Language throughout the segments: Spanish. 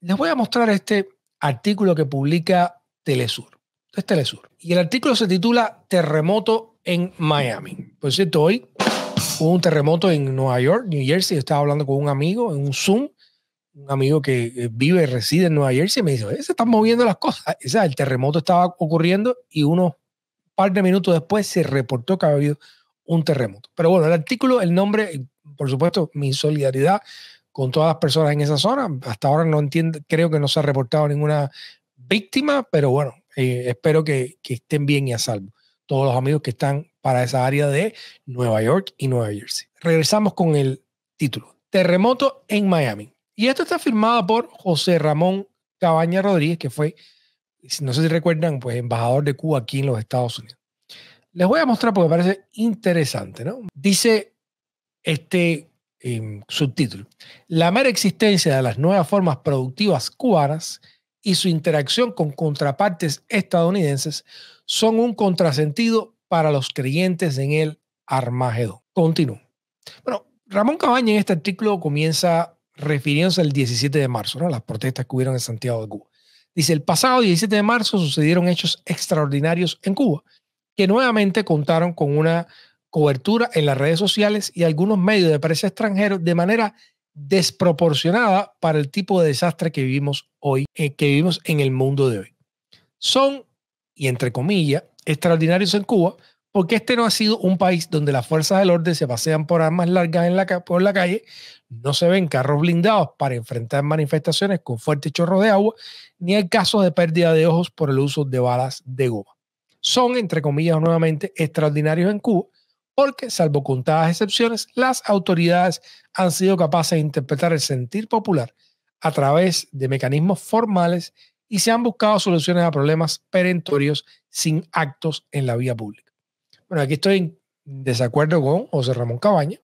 Les voy a mostrar este artículo que publica Telesur. Es Telesur. Y el artículo se titula Terremoto en Miami. Por cierto, hoy hubo un terremoto en Nueva York, New Jersey. Estaba hablando con un amigo en un Zoom, un amigo que vive y reside en Nueva Jersey. Y me dice, se están moviendo las cosas. O sea, el terremoto estaba ocurriendo y unos par de minutos después se reportó que había habido un terremoto. Pero bueno, el artículo, el nombre, por supuesto, mi solidaridad con todas las personas en esa zona. Hasta ahora no entiendo, creo que no se ha reportado ninguna víctima, pero bueno, espero que estén bien y a salvo todos los amigos que están para esa área de Nueva York y Nueva Jersey. Regresamos con el título. Terremoto en Miami. Y esto está firmado por José Ramón Cabaña Rodríguez, que fue, no sé si recuerdan, pues embajador de Cuba aquí en los Estados Unidos. Les voy a mostrar porque me parece interesante, ¿no? Dice este subtítulo: la mera existencia de las nuevas formas productivas cubanas y su interacción con contrapartes estadounidenses son un contrasentido para los creyentes en el Armagedón. Continúo. Bueno, Ramón Cabaña en este artículo comienza refiriéndose al 17 de marzo, ¿no? Las protestas que hubieron en Santiago de Cuba. Dice, el pasado 17 de marzo sucedieron hechos extraordinarios en Cuba, que nuevamente contaron con una cobertura en las redes sociales y algunos medios de prensa extranjeros de manera desproporcionada para el tipo de desastre que vivimos hoy, que vivimos en el mundo de hoy. Son, y entre comillas, extraordinarios en Cuba, porque este no ha sido un país donde las fuerzas del orden se pasean por armas largas por la calle, no se ven carros blindados para enfrentar manifestaciones con fuertes chorros de agua, ni hay casos de pérdida de ojos por el uso de balas de goma. Son, entre comillas, nuevamente extraordinarios en Cuba, porque, salvo contadas excepciones, las autoridades han sido capaces de interpretar el sentir popular a través de mecanismos formales y se han buscado soluciones a problemas perentorios sin actos en la vía pública. Bueno, aquí estoy en desacuerdo con José Ramón Cabaña.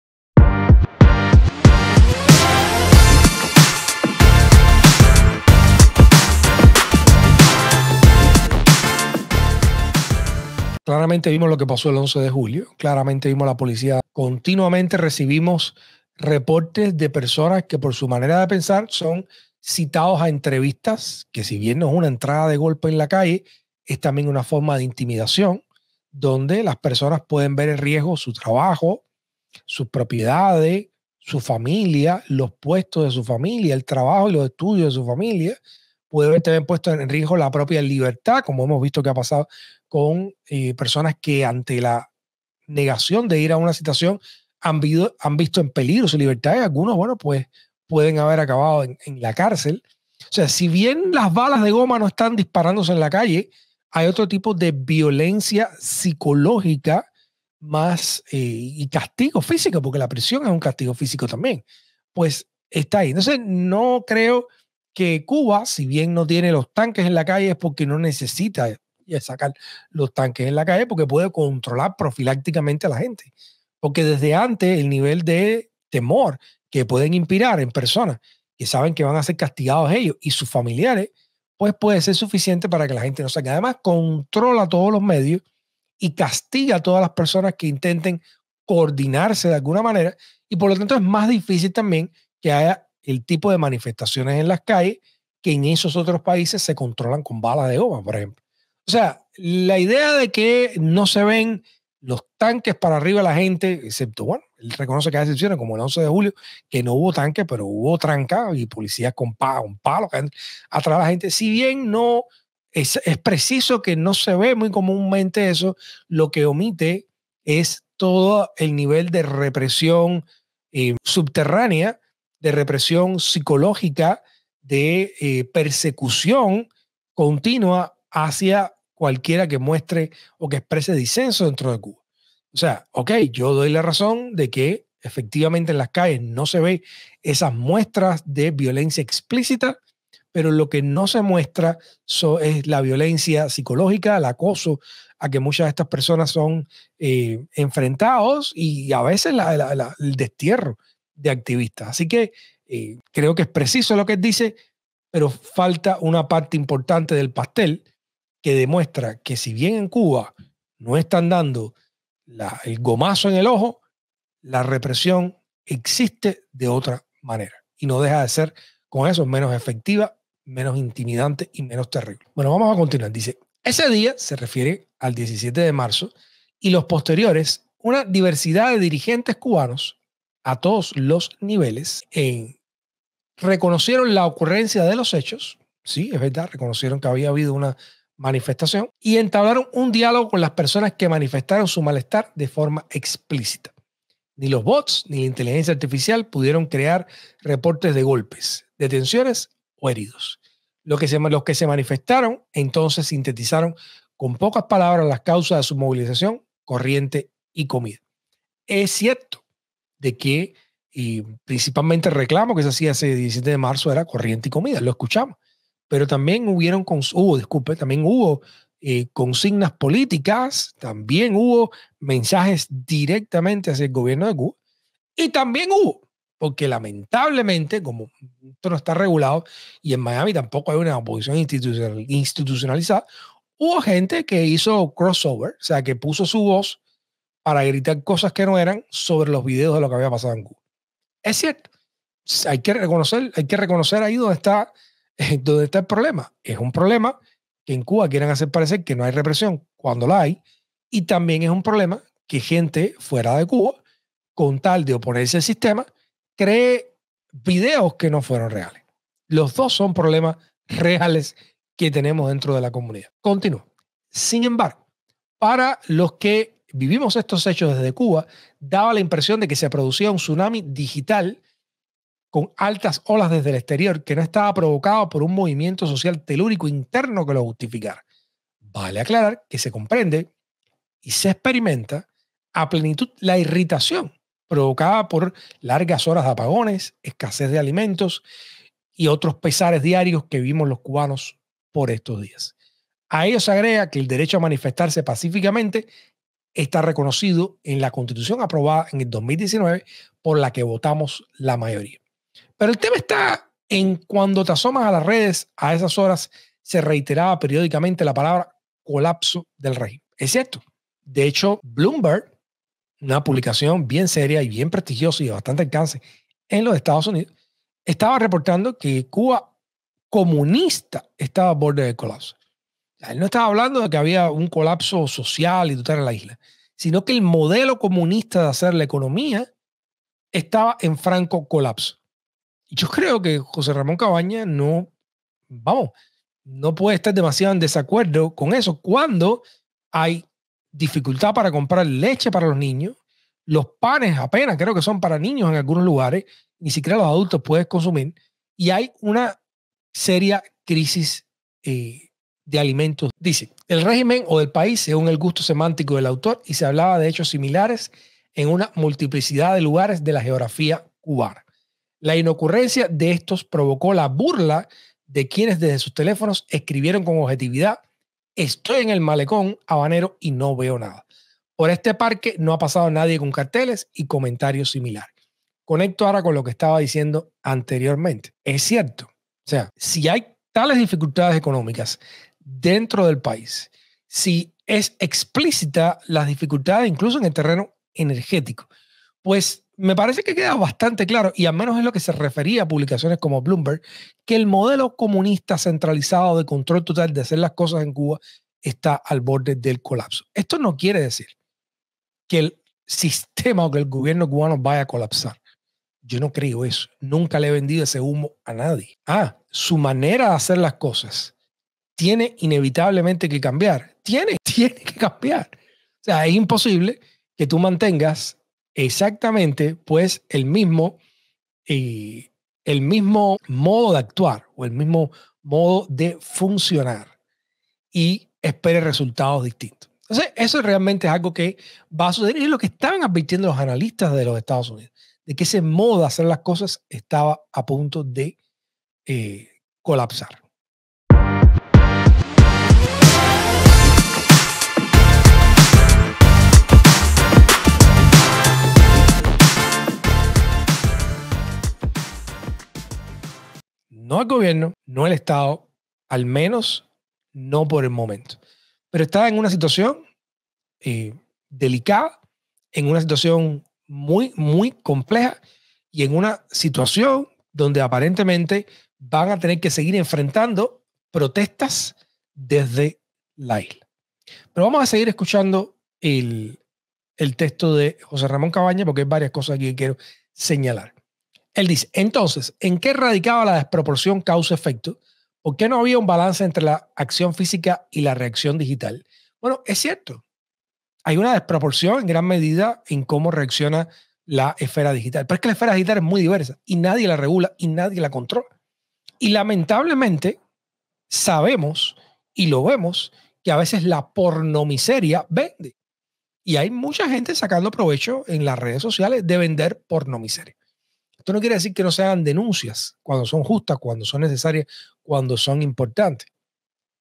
Claramente vimos lo que pasó el 11 de julio, claramente vimos la policía. Continuamente recibimos reportes de personas que por su manera de pensar son citados a entrevistas, que si bien no es una entrada de golpe en la calle, es también una forma de intimidación, donde las personas pueden ver en riesgo su trabajo, sus propiedades, su familia, los puestos de su familia, el trabajo y los estudios de su familia. Puede haber también puesto en riesgo la propia libertad, como hemos visto que ha pasado con personas que ante la negación de ir a una citación han visto en peligro su libertad y algunos, bueno, pues pueden haber acabado en la cárcel. O sea, si bien las balas de goma no están disparándose en la calle, hay otro tipo de violencia psicológica más y castigo físico, porque la prisión es un castigo físico también, pues está ahí. Entonces, no creo que Cuba, si bien no tiene los tanques en la calle, es porque no necesita sacar los tanques en la calle, porque puede controlar profilácticamente a la gente. Porque desde antes el nivel de temor que pueden inspirar en personas que saben que van a ser castigados ellos y sus familiares, pues puede ser suficiente para que la gente no salga. Además, controla todos los medios y castiga a todas las personas que intenten coordinarse de alguna manera, y por lo tanto es más difícil también que haya el tipo de manifestaciones en las calles que en esos otros países se controlan con balas de goma, por ejemplo. O sea, la idea de que no se ven los tanques para arriba de la gente, excepto, bueno, él reconoce que hay excepciones, como el 11 de julio, que no hubo tanques, pero hubo tranca y policías con palos atrás de la gente. Si bien no es preciso que no se ve muy comúnmente eso, lo que omite es todo el nivel de represión subterránea, de represión psicológica, de persecución continua hacia cualquiera que muestre o que exprese disenso dentro de Cuba. O sea, ok, yo doy la razón de que efectivamente en las calles no se ve esas muestras de violencia explícita, pero lo que no se muestra es la violencia psicológica, el acoso a que muchas de estas personas son enfrentados y a veces el destierro de activistas. Así que creo que es preciso lo que él dice, pero falta una parte importante del pastel que demuestra que si bien en Cuba no están dando el gomazo en el ojo, la represión existe de otra manera y no deja de ser con eso menos efectiva menos intimidante y menos terrible. Bueno, vamos a continuar. Dice, ese día se refiere al 17 de marzo y los posteriores, una diversidad de dirigentes cubanos a todos los niveles reconocieron la ocurrencia de los hechos. Sí, es verdad, reconocieron que había habido una manifestación y entablaron un diálogo con las personas que manifestaron su malestar de forma explícita. Ni los bots ni la inteligencia artificial pudieron crear reportes de golpes, detenciones o heridos. Los que se manifestaron entonces sintetizaron con pocas palabras las causas de su movilización, corriente y comida. Es cierto de que y principalmente el reclamo que se hacía ese 17 de marzo era corriente y comida, lo escuchamos. Pero también también hubo consignas políticas, también hubo mensajes directamente hacia el gobierno de Cuba y también hubo, porque lamentablemente, como esto no está regulado y en Miami tampoco hay una oposición institucionalizada, hubo gente que hizo crossover, o sea, que puso su voz para gritar cosas que no eran sobre los videos de lo que había pasado en Cuba. Es cierto, hay que reconocer ahí donde está el problema. Es un problema que en Cuba quieren hacer parecer que no hay represión cuando la hay, y también es un problema que gente fuera de Cuba, con tal de oponerse al sistema, cree videos que no fueron reales. Los dos son problemas reales que tenemos dentro de la comunidad. Continúo. Sin embargo, para los que vivimos estos hechos desde Cuba, daba la impresión de que se producía un tsunami digital con altas olas desde el exterior que no estaba provocado por un movimiento social telúrico interno que lo justificara. Vale aclarar que se comprende y se experimenta a plenitud la irritación provocada por largas horas de apagones, escasez de alimentos y otros pesares diarios que vivimos los cubanos por estos días. A ello se agrega que el derecho a manifestarse pacíficamente está reconocido en la Constitución aprobada en el 2019 por la que votamos la mayoría. Pero el tema está en cuando te asomas a las redes, a esas horas se reiteraba periódicamente la palabra colapso del régimen. Es cierto. De hecho, Bloomberg, una publicación bien seria y bien prestigiosa y de bastante alcance en los Estados Unidos, estaba reportando que Cuba comunista estaba a borde del colapso. Él no estaba hablando de que había un colapso social y total en la isla, sino que el modelo comunista de hacer la economía estaba en franco colapso. Yo creo que José Ramón Cabañas no puede estar demasiado en desacuerdo con eso cuando hay dificultad para comprar leche para los niños, los panes apenas creo que son para niños en algunos lugares, ni siquiera los adultos pueden consumir, y hay una seria crisis de alimentos. Dice, el régimen o del país según el gusto semántico del autor, y se hablaba de hechos similares en una multiplicidad de lugares de la geografía cubana. La inocurrencia de estos provocó la burla de quienes desde sus teléfonos escribieron con objetividad: estoy en el malecón habanero y no veo nada. Por este parque no ha pasado nadie con carteles y comentarios similares. Conecto ahora con lo que estaba diciendo anteriormente. Es cierto. O sea, si hay tales dificultades económicas dentro del país, si es explícita las dificultades incluso en el terreno energético, pues me parece que queda bastante claro, y al menos es lo que se refería a publicaciones como Bloomberg, que el modelo comunista centralizado de control total de hacer las cosas en Cuba está al borde del colapso. Esto no quiere decir que el sistema o que el gobierno cubano vaya a colapsar. Yo no creo eso. Nunca le he vendido ese humo a nadie. Su manera de hacer las cosas tiene inevitablemente que cambiar. Tiene que cambiar. O sea, es imposible que tú mantengas exactamente pues el mismo modo de actuar o el mismo modo de funcionar y espere resultados distintos. Entonces, eso realmente es algo que va a suceder y es lo que estaban advirtiendo los analistas de los Estados Unidos, de que ese modo de hacer las cosas estaba a punto de colapsar. No el gobierno, no el Estado, al menos no por el momento. Pero está en una situación delicada, en una situación muy, muy compleja y en una situación donde aparentemente van a tener que seguir enfrentando protestas desde la isla. Pero vamos a seguir escuchando el texto de José Ramón Cabañas porque hay varias cosas aquí que quiero señalar. Él dice, entonces, ¿en qué radicaba la desproporción causa-efecto? ¿Por qué no había un balance entre la acción física y la reacción digital? Bueno, es cierto. Hay una desproporción en gran medida en cómo reacciona la esfera digital. Pero es que la esfera digital es muy diversa y nadie la regula y nadie la controla. Y lamentablemente sabemos y lo vemos que a veces la pornomiseria vende. Y hay mucha gente sacando provecho en las redes sociales de vender pornomiseria. Esto no quiere decir que no se hagan denuncias cuando son justas, cuando son necesarias, cuando son importantes.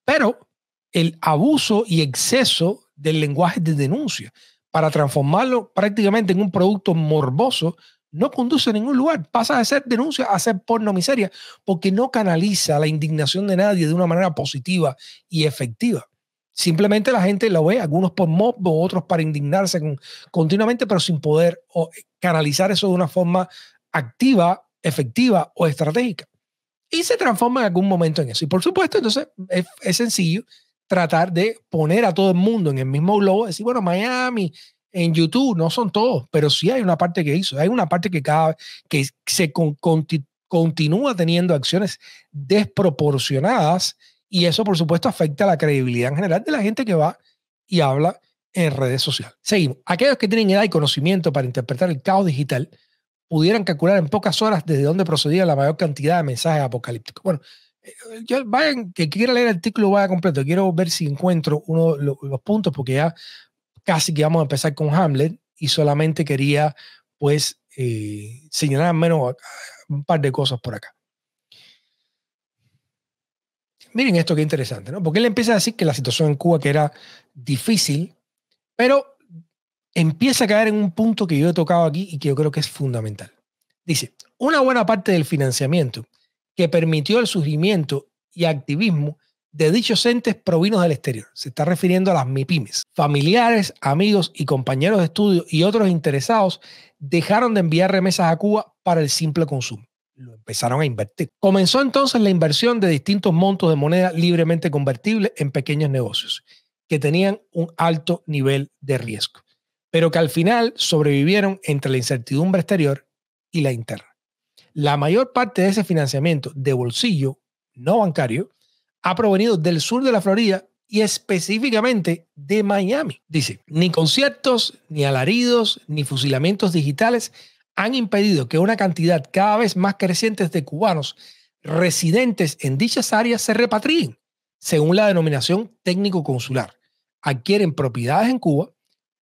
Pero el abuso y exceso del lenguaje de denuncia para transformarlo prácticamente en un producto morboso no conduce a ningún lugar. Pasa de ser denuncia a ser pornomiseria porque no canaliza la indignación de nadie de una manera positiva y efectiva. Simplemente la gente lo ve, algunos por morbo, otros para indignarse continuamente, pero sin poder canalizar eso de una forma activa, efectiva o estratégica. Y se transforma en algún momento en eso. Y por supuesto, entonces es sencillo tratar de poner a todo el mundo en el mismo globo, decir, bueno, Miami, en YouTube, no son todos, pero sí hay una parte que hizo, hay una parte que se continúa teniendo acciones desproporcionadas y eso, por supuesto, afecta la credibilidad en general de la gente que va y habla en redes sociales. Seguimos. Aquellos que tienen edad y conocimiento para interpretar el caos digital pudieran calcular en pocas horas desde dónde procedía la mayor cantidad de mensajes apocalípticos. Bueno, vayan, que quiera leer el artículo vaya completo. Quiero ver si encuentro uno de los puntos, porque ya casi que vamos a empezar con Hamlet y solamente quería, pues, señalar al menos un par de cosas por acá. Miren esto que interesante, ¿no? Porque él empieza a decir que la situación en Cuba que era difícil, pero empieza a caer en un punto que yo he tocado aquí y que yo creo que es fundamental. Dice, una buena parte del financiamiento que permitió el surgimiento y activismo de dichos entes provino del exterior. Se está refiriendo a las MIPYMES. Familiares, amigos y compañeros de estudio y otros interesados dejaron de enviar remesas a Cuba para el simple consumo. Lo empezaron a invertir. Comenzó entonces la inversión de distintos montos de moneda libremente convertible en pequeños negocios que tenían un alto nivel de riesgo, pero que al final sobrevivieron entre la incertidumbre exterior y la interna. La mayor parte de ese financiamiento de bolsillo no bancario ha provenido del sur de la Florida y específicamente de Miami. Dice, ni conciertos, ni alaridos, ni fusilamientos digitales han impedido que una cantidad cada vez más creciente de cubanos residentes en dichas áreas se repatrien, según la denominación técnico-consular, adquieren propiedades en Cuba,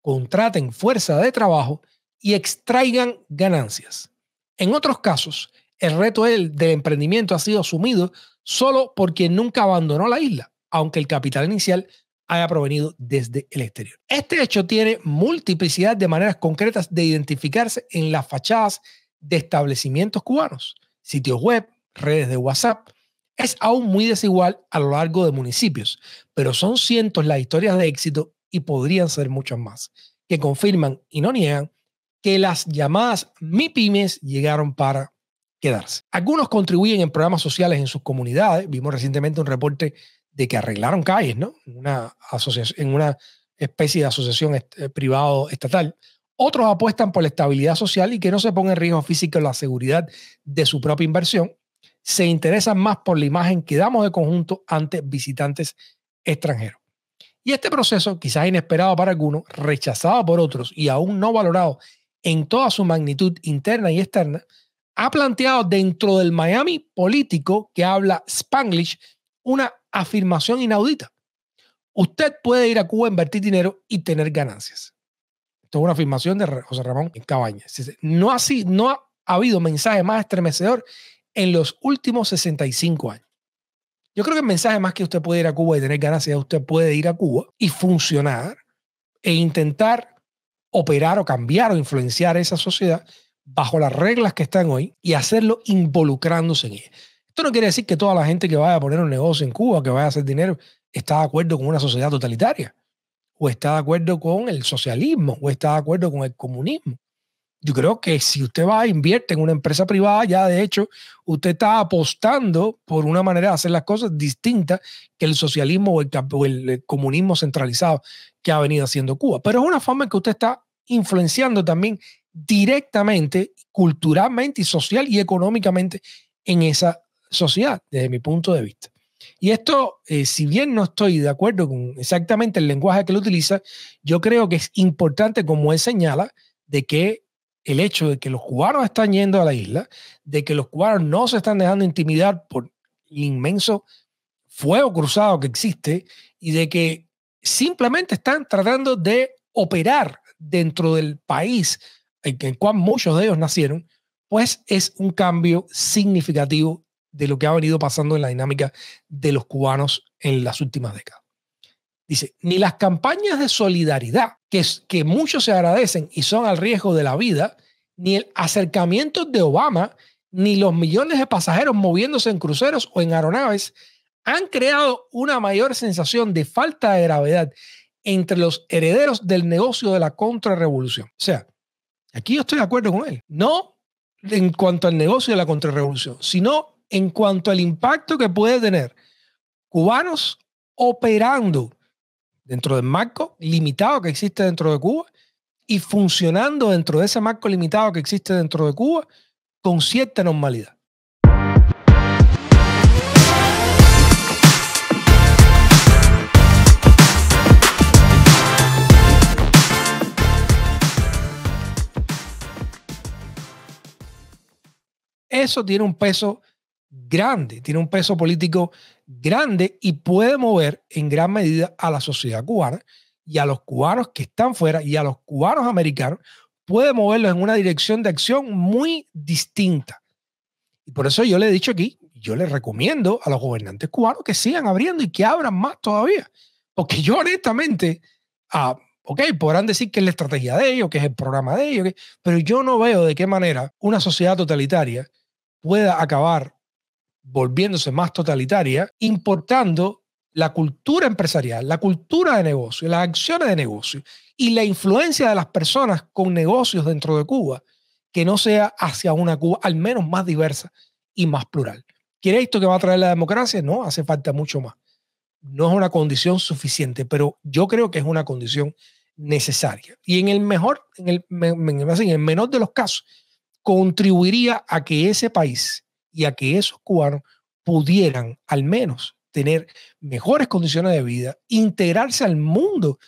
contraten fuerza de trabajo y extraigan ganancias. En otros casos, el reto del emprendimiento ha sido asumido solo por quien nunca abandonó la isla, aunque el capital inicial haya provenido desde el exterior. Este hecho tiene multiplicidad de maneras concretas de identificarse en las fachadas de establecimientos cubanos, sitios web, redes de WhatsApp. Es aún muy desigual a lo largo de municipios, pero son cientos las historias de éxito y podrían ser muchas más, que confirman y no niegan que las llamadas MIPYMES llegaron para quedarse. Algunos contribuyen en programas sociales en sus comunidades. Vimos recientemente un reporte de que arreglaron calles, ¿no? En una especie de asociación privado estatal. Otros apuestan por la estabilidad social y que no se ponga en riesgo físico la seguridad de su propia inversión. Se interesan más por la imagen que damos de conjunto ante visitantes extranjeros. Y este proceso, quizás inesperado para algunos, rechazado por otros y aún no valorado en toda su magnitud interna y externa, ha planteado dentro del Miami político que habla Spanglish una afirmación inaudita. Usted puede ir a Cuba a invertir dinero y tener ganancias. Esto es una afirmación de José Ramón Cabañas. No ha habido mensaje más estremecedor en los últimos 65 años. Yo creo que el mensaje más que usted puede ir a Cuba y tener ganancias, usted puede ir a Cuba y funcionar e intentar operar o cambiar o influenciar esa sociedad bajo las reglas que están hoy y hacerlo involucrándose en ella. Esto no quiere decir que toda la gente que vaya a poner un negocio en Cuba, que vaya a hacer dinero, está de acuerdo con una sociedad totalitaria, o está de acuerdo con el socialismo, o está de acuerdo con el comunismo. Yo creo que si usted va a invierte en una empresa privada, ya de hecho, usted está apostando por una manera de hacer las cosas distinta que el socialismo o el comunismo centralizado que ha venido haciendo Cuba. Pero es una forma en que usted está influenciando también directamente, culturalmente y social y económicamente en esa sociedad, desde mi punto de vista. Y esto, si bien no estoy de acuerdo con exactamente el lenguaje que él utiliza, yo creo que es importante, como él señala, de que el hecho de que los cubanos están yendo a la isla, de que los cubanos no se están dejando intimidar por el inmenso fuego cruzado que existe y de que simplemente están tratando de operar dentro del país en el cual muchos de ellos nacieron, pues es un cambio significativo de lo que ha venido pasando en la dinámica de los cubanos en las últimas décadas. Dice, ni las campañas de solidaridad, que muchos se agradecen y son al riesgo de la vida, ni el acercamiento de Obama, ni los millones de pasajeros moviéndose en cruceros o en aeronaves han creado una mayor sensación de falta de gravedad entre los herederos del negocio de la contrarrevolución. O sea, aquí yo estoy de acuerdo con él. No en cuanto al negocio de la contrarrevolución, sino en cuanto al impacto que puede tener cubanos operando dentro del marco limitado que existe dentro de Cuba y funcionando dentro de ese marco limitado que existe dentro de Cuba con cierta normalidad. Eso tiene un peso grande, tiene un peso político grande y puede mover en gran medida a la sociedad cubana y a los cubanos que están fuera y a los cubanos americanos, puede moverlos en una dirección de acción muy distinta. Y por eso yo le he dicho aquí, yo les recomiendo a los gobernantes cubanos que sigan abriendo y que abran más todavía. Porque yo honestamente, ok, podrán decir que es la estrategia de ellos, que es el programa de ellos, pero yo no veo de qué manera una sociedad totalitaria pueda acabar volviéndose más totalitaria, importando la cultura empresarial, la cultura de negocio, las acciones de negocio y la influencia de las personas con negocios dentro de Cuba, que no sea hacia una Cuba al menos más diversa y más plural. ¿Quiere esto que va a traer la democracia? No, hace falta mucho más. No es una condición suficiente, pero yo creo que es una condición necesaria. Y en el menor de los casos, contribuiría a que ese país y a que esos cubanos pudieran al menos tener mejores condiciones de vida, integrarse al mundo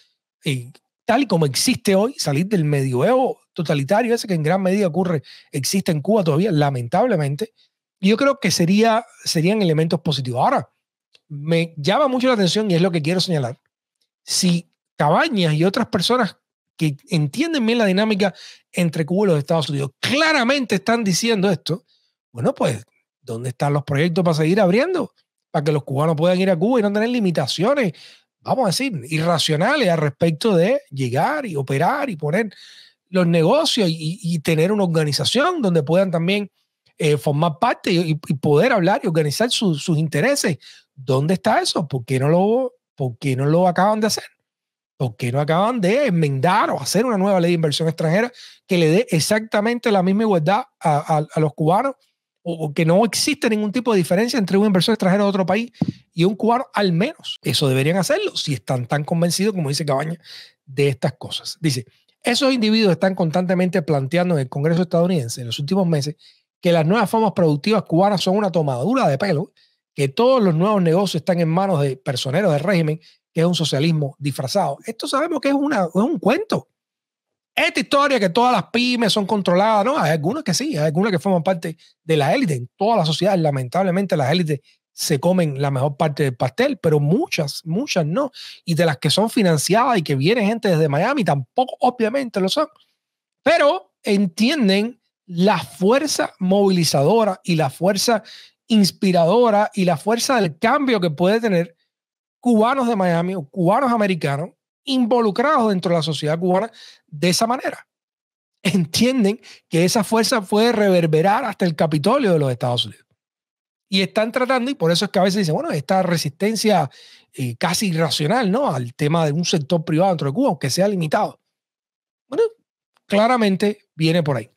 tal y como existe hoy, salir del medioevo totalitario ese que en gran medida existe en Cuba todavía, lamentablemente. Y yo creo que serían elementos positivos. Ahora, me llama mucho la atención y es lo que quiero señalar. Si Cabañas y otras personas que entienden bien la dinámica entre Cuba y los Estados Unidos claramente están diciendo esto, bueno, pues, ¿dónde están los proyectos para seguir abriendo? Para que los cubanos puedan ir a Cuba y no tener limitaciones, vamos a decir, irracionales al respecto de llegar y operar y poner los negocios y tener una organización donde puedan también formar parte y poder hablar y organizar sus intereses. ¿Dónde está eso? ¿Por qué no lo acaban de hacer? ¿Por qué no acaban de enmendar o hacer una nueva ley de inversión extranjera que le dé exactamente la misma igualdad a los cubanos? O que no existe ningún tipo de diferencia entre un inversor extranjero de otro país y un cubano, al menos. Eso deberían hacerlo si están tan convencidos, como dice Cabañas, de estas cosas. Dice, esos individuos están constantemente planteando en el Congreso estadounidense en los últimos meses que las nuevas formas productivas cubanas son una tomadura de pelo, que todos los nuevos negocios están en manos de personeros del régimen, que es un socialismo disfrazado. Esto sabemos que es un cuento. Esta historia que todas las pymes son controladas, ¿no? Hay algunas que sí, hay algunas que forman parte de la élite. En todas las sociedades, lamentablemente, las élites se comen la mejor parte del pastel, pero muchas no. Y de las que son financiadas y que viene gente desde Miami, tampoco obviamente lo son. Pero entienden la fuerza movilizadora y la fuerza inspiradora y la fuerza del cambio que puede tener cubanos de Miami o cubanos americanos involucrados dentro de la sociedad cubana de esa manera. Entienden que esa fuerza puede reverberar hasta el Capitolio de los Estados Unidos. Y están tratando, y por eso es que a veces dicen, bueno, esta resistencia casi irracional, ¿no? Al tema de un sector privado dentro de Cuba, aunque sea limitado. Bueno, claramente viene por ahí.